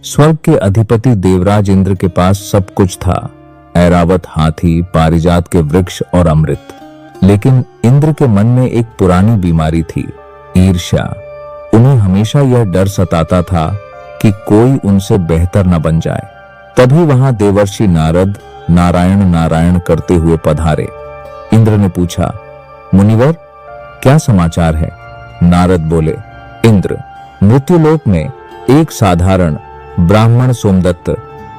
स्वर्ग के अधिपति देवराज इंद्र के पास सब कुछ था, ऐरावत हाथी, पारिजात के वृक्ष और अमृत। लेकिन इंद्र के मन में एक पुरानी बीमारी थी, ईर्ष्या। उन्हें हमेशा यह डर सताता था कि कोई उनसे बेहतर न बन जाए। तभी वहां देवर्षि नारद नारायण नारायण करते हुए पधारे। इंद्र ने पूछा, मुनिवर क्या समाचार है? नारद बोले, इंद्र, मृत्युलोक में एक साधारण ब्राह्मण सोमदत्त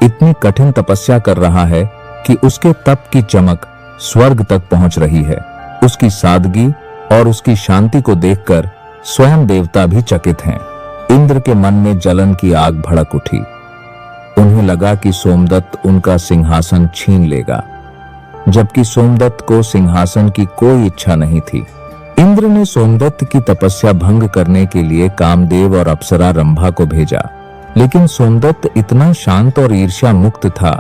इतनी कठिन तपस्या कर रहा है कि उसके तप की चमक स्वर्ग तक पहुंच रही है। उसकी सादगी और उसकी शांति को देखकर स्वयं देवता भी चकित हैं। इंद्र के मन में जलन की आग भड़क उठी। उन्हें लगा कि सोमदत्त उनका सिंहासन छीन लेगा, जबकि सोमदत्त को सिंहासन की कोई इच्छा नहीं थी। इंद्र ने सोमदत्त की तपस्या भंग करने के लिए कामदेव और अप्सरा रंभा को भेजा, लेकिन सोमदत्त इतना शांत और ईर्ष्या मुक्त था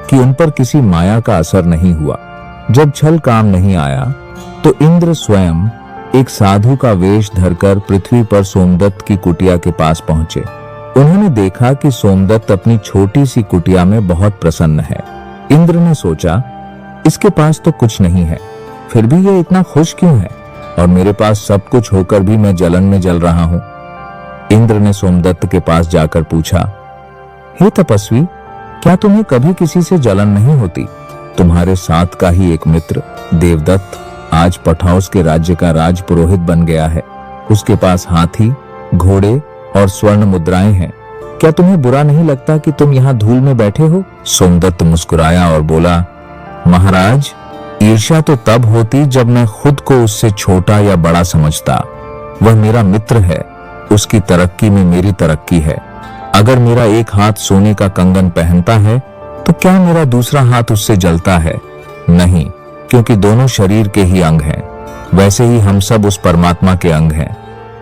कि उन पर किसी माया का असर नहीं हुआ। जब छल काम नहीं आया तो इंद्र स्वयं एक साधु का वेश धरकर पृथ्वी पर सोमदत्त की कुटिया के पास पहुंचे। उन्होंने देखा कि सोमदत्त अपनी छोटी सी कुटिया में बहुत प्रसन्न है। इंद्र ने सोचा, इसके पास तो कुछ नहीं है, फिर भी ये इतना खुश क्यों है, और मेरे पास सब कुछ होकर भी मैं जलन में जल रहा हूं। इंद्र ने सोमदत्त के पास जाकर पूछा, हे तपस्वी, क्या तुम्हें कभी किसी से जलन नहीं होती? तुम्हारे साथ का ही एक मित्र देवदत्त आज पठाउस के राज्य का राज पुरोहित बन गया है। उसके पास हाथी, घोड़े और स्वर्ण मुद्राएं हैं। क्या तुम्हें बुरा नहीं लगता कि तुम यहाँ धूल में बैठे हो? सोमदत्त मुस्कुराया और बोला, महाराज, ईर्ष्या तो तब होती जब मैं खुद को उससे छोटा या बड़ा समझता। वह मेरा मित्र है, उसकी तरक्की में मेरी तरक्की है। अगर मेरा एक हाथ सोने का कंगन पहनता है तो क्या मेरा दूसरा हाथ उससे जलता है? नहीं, क्योंकि दोनों शरीर के ही अंग हैं। वैसे ही हम सब उस परमात्मा के अंग हैं।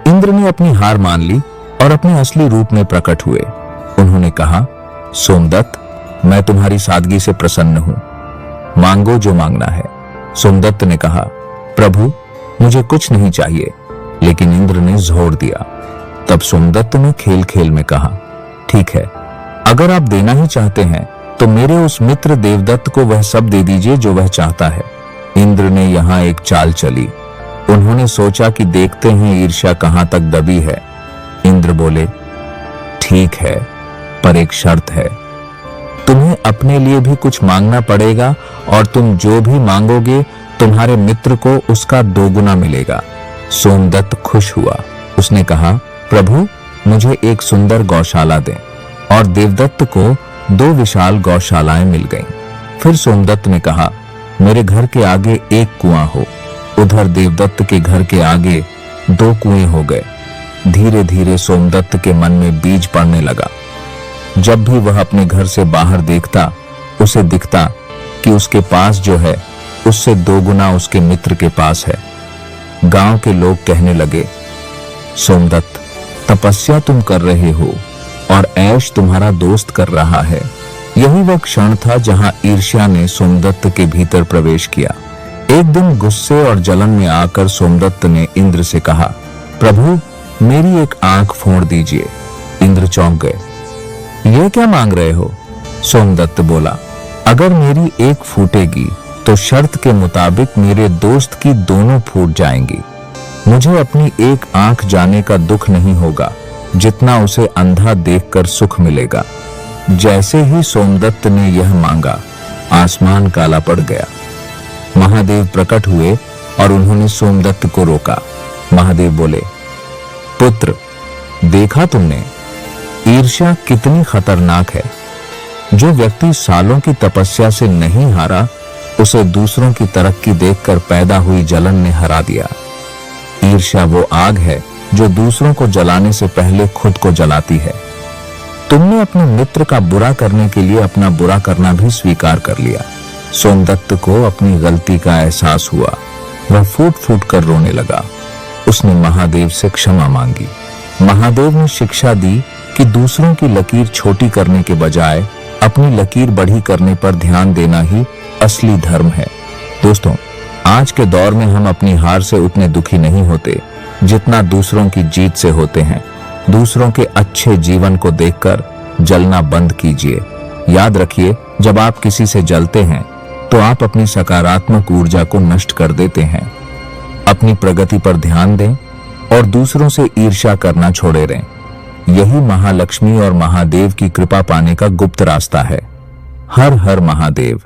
इंद्र ने अपनी हार मान ली और अपने असली रूप में प्रकट हुए। उन्होंने कहा, सोमदत्त, मैं तुम्हारी सादगी से प्रसन्न हूं, मांगो जो मांगना है। सोमदत्त ने कहा, प्रभु, मुझे कुछ नहीं चाहिए। लेकिन इंद्र ने जोर दिया। तब सोमदत्त ने खेल खेल में कहा, ठीक है, अगर आप देना ही चाहते हैं तो मेरे उस मित्र देवदत्त को वह सब दे दीजिए जो वह चाहता है। इंद्र ने यहां एक चाल चली। उन्होंने सोचा कि देखते हैं ईर्ष्या कहां तक दबी है। इंद्र बोले, ठीक है, पर एक शर्त है। तुम्हें अपने लिए भी कुछ मांगना पड़ेगा और तुम जो भी मांगोगे तुम्हारे मित्र को उसका दोगुना मिलेगा। सोमदत्त खुश हुआ। उसने कहा, प्रभु, मुझे एक सुंदर गौशाला दें। और देवदत्त को 2 विशाल गौशालाएं मिल गईं। फिर सोमदत्त ने कहा, मेरे घर के आगे एक कुआं हो। उधर देवदत्त के घर के आगे 2 कुएं हो गए। धीरे धीरे सोमदत्त के मन में बीज पड़ने लगा। जब भी वह अपने घर से बाहर देखता, उसे दिखता कि उसके पास जो है उससे 2 गुना उसके मित्र के पास है। गांव के लोग कहने लगे, सोमदत्त, तपस्या तुम कर रहे हो और ऐश तुम्हारा दोस्त कर रहा है। यही वह क्षण था जहां ईर्ष्या ने सोमदत्त के भीतर प्रवेश किया। एक दिन गुस्से और जलन में आकर सोमदत्त ने इंद्र से कहा, प्रभु, मेरी एक आंख फोड़ दीजिए। इंद्र चौंक गए। यह क्या मांग रहे हो? सोमदत्त बोला, अगर मेरी एक फूटेगी तो शर्त के मुताबिक मेरे दोस्त की दोनों फूट जाएंगी। मुझे अपनी एक आंख जाने का दुख नहीं होगा जितना उसे अंधा देखकर सुख मिलेगा। जैसे ही सोमदत्त ने यह मांगा, आसमान काला पड़ गया। महादेव प्रकट हुए और उन्होंने सोमदत्त को रोका। महादेव बोले, पुत्र, देखा तुमने, ईर्ष्या कितनी खतरनाक है। जो व्यक्ति सालों की तपस्या से नहीं हारा, उसे दूसरों की तरक्की देखकर पैदा हुई जलन ने हरा दिया। ईर्ष्या वो आग है जो दूसरों को जलाने से पहले खुद को जलाती है। तुमने अपने मित्र का बुरा करने के लिए अपना बुरा करना भी स्वीकार कर लिया। सोमदत्त को अपनी गलती का एहसास हुआ। वह फूट फूट कर रोने लगा। उसने महादेव से क्षमा मांगी। महादेव ने शिक्षा दी कि दूसरों की लकीर छोटी करने के बजाय अपनी लकीर बड़ी करने पर ध्यान देना ही असली धर्म है। दोस्तों, आज के दौर में हम अपनी हार से उतने दुखी नहीं होते जितना दूसरों की जीत से होते हैं। दूसरों के अच्छे जीवन को देखकर जलना बंद कीजिए। याद रखिए, जब आप किसी से जलते हैं तो आप अपनी सकारात्मक ऊर्जा को नष्ट कर देते हैं। अपनी प्रगति पर ध्यान दें और दूसरों से ईर्ष्या करना छोड़े रहें। यही महालक्ष्मी और महादेव की कृपा पाने का गुप्त रास्ता है। हर हर महादेव।